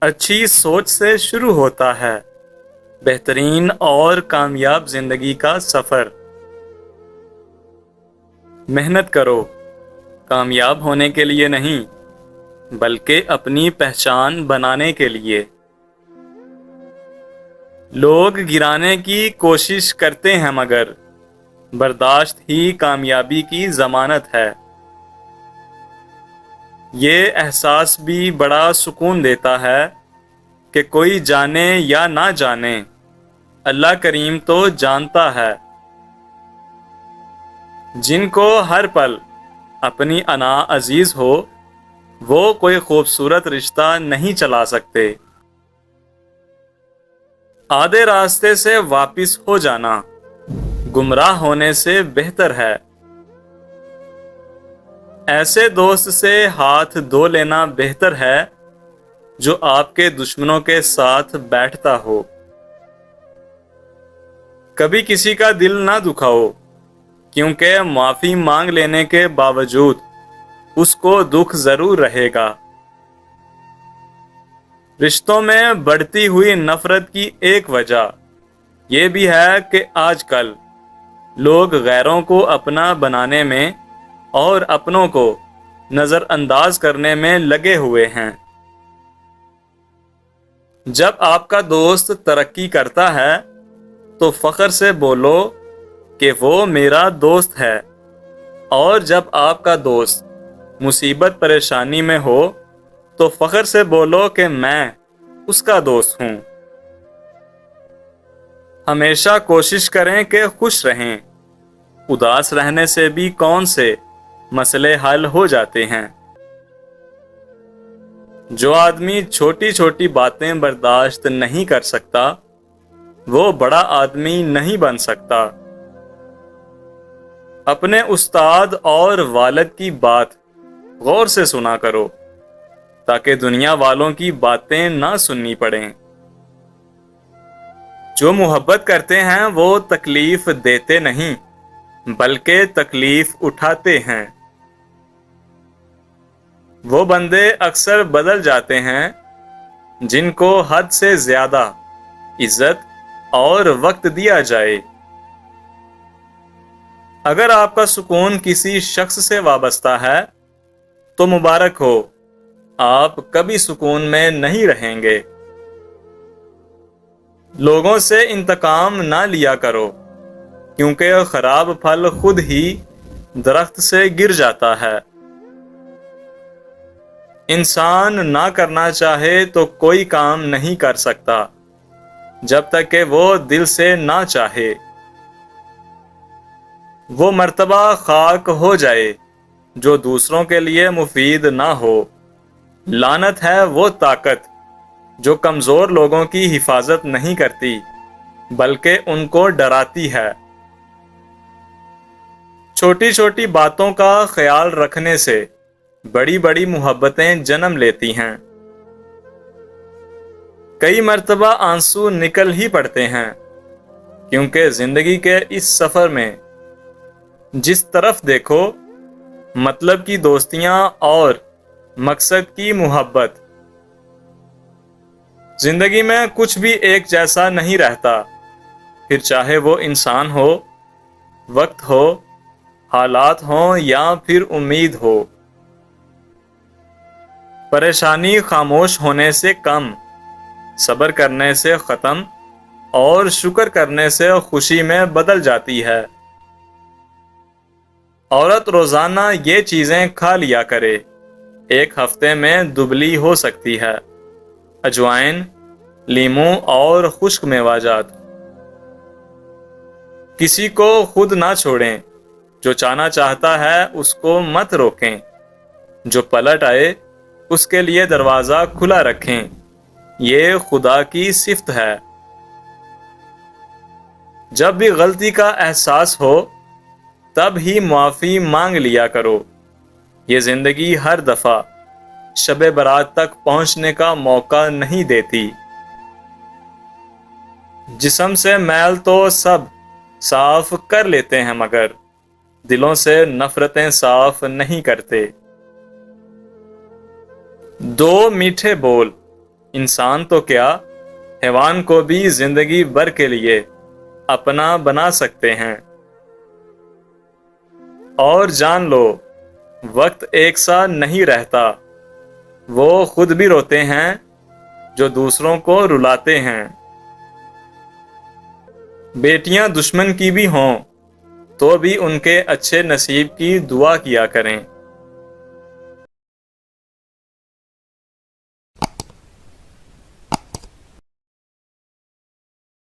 اچھی سوچ سے شروع ہوتا ہے بہترین اور کامیاب زندگی کا سفر۔ محنت کرو، کامیاب ہونے کے لیے نہیں بلکہ اپنی پہچان بنانے کے لیے۔ لوگ گرانے کی کوشش کرتے ہیں مگر برداشت ہی کامیابی کی ضمانت ہے۔ یہ احساس بھی بڑا سکون دیتا ہے کہ کوئی جانے یا نہ جانے، اللہ کریم تو جانتا ہے۔ جن کو ہر پل اپنی انا عزیز ہو وہ کوئی خوبصورت رشتہ نہیں چلا سکتے۔ آدھے راستے سے واپس ہو جانا گمراہ ہونے سے بہتر ہے۔ ایسے دوست سے ہاتھ دھو لینا بہتر ہے جو آپ کے دشمنوں کے ساتھ بیٹھتا ہو۔ کبھی کسی کا دل نہ دکھاؤ، کیونکہ معافی مانگ لینے کے باوجود اس کو دکھ ضرور رہے گا۔ رشتوں میں بڑھتی ہوئی نفرت کی ایک وجہ یہ بھی ہے کہ آج کل لوگ غیروں کو اپنا بنانے میں اور اپنوں کو نظر انداز کرنے میں لگے ہوئے ہیں۔ جب آپ کا دوست ترقی کرتا ہے تو فخر سے بولو کہ وہ میرا دوست ہے، اور جب آپ کا دوست مصیبت پریشانی میں ہو تو فخر سے بولو کہ میں اس کا دوست ہوں۔ ہمیشہ کوشش کریں کہ خوش رہیں، اداس رہنے سے بھی کون سے مسئلے حل ہو جاتے ہیں۔ جو آدمی چھوٹی چھوٹی باتیں برداشت نہیں کر سکتا وہ بڑا آدمی نہیں بن سکتا۔ اپنے استاد اور والد کی بات غور سے سنا کرو تاکہ دنیا والوں کی باتیں نہ سننی پڑیں۔ جو محبت کرتے ہیں وہ تکلیف دیتے نہیں بلکہ تکلیف اٹھاتے ہیں۔ وہ بندے اکثر بدل جاتے ہیں جن کو حد سے زیادہ عزت اور وقت دیا جائے۔ اگر آپ کا سکون کسی شخص سے وابستہ ہے تو مبارک ہو، آپ کبھی سکون میں نہیں رہیں گے۔ لوگوں سے انتقام نہ لیا کرو، کیونکہ خراب پھل خود ہی درخت سے گر جاتا ہے۔ انسان نہ کرنا چاہے تو کوئی کام نہیں کر سکتا جب تک کہ وہ دل سے نہ چاہے۔ وہ مرتبہ خاک ہو جائے جو دوسروں کے لیے مفید نہ ہو۔ لعنت ہے وہ طاقت جو کمزور لوگوں کی حفاظت نہیں کرتی بلکہ ان کو ڈراتی ہے۔ چھوٹی چھوٹی باتوں کا خیال رکھنے سے بڑی بڑی محبتیں جنم لیتی ہیں۔ کئی مرتبہ آنسو نکل ہی پڑتے ہیں، کیونکہ زندگی کے اس سفر میں جس طرف دیکھو مطلب کی دوستیاں اور مقصد کی محبت۔ زندگی میں کچھ بھی ایک جیسا نہیں رہتا، پھر چاہے وہ انسان ہو، وقت ہو، حالات ہوں یا پھر امید ہو۔ پریشانی خاموش ہونے سے کم، صبر کرنے سے ختم اور شکر کرنے سے خوشی میں بدل جاتی ہے۔ عورت روزانہ یہ چیزیں کھا لیا کرے، ایک ہفتے میں دبلی ہو سکتی ہے: اجوائن، لیموں اور خشک میوہ جات۔ کسی کو خود نہ چھوڑیں، جو جانا چاہتا ہے اس کو مت روکیں، جو پلٹ آئے اس کے لیے دروازہ کھلا رکھیں، یہ خدا کی صفت ہے۔ جب بھی غلطی کا احساس ہو تب ہی معافی مانگ لیا کرو، یہ زندگی ہر دفعہ شب برات تک پہنچنے کا موقع نہیں دیتی۔ جسم سے میل تو سب صاف کر لیتے ہیں مگر دلوں سے نفرتیں صاف نہیں کرتے۔ دو میٹھے بول انسان تو کیا حیوان کو بھی زندگی بھر کے لیے اپنا بنا سکتے ہیں۔ اور جان لو وقت ایک سا نہیں رہتا، وہ خود بھی روتے ہیں جو دوسروں کو رلاتے ہیں۔ بیٹیاں دشمن کی بھی ہوں تو بھی ان کے اچھے نصیب کی دعا کیا کریں۔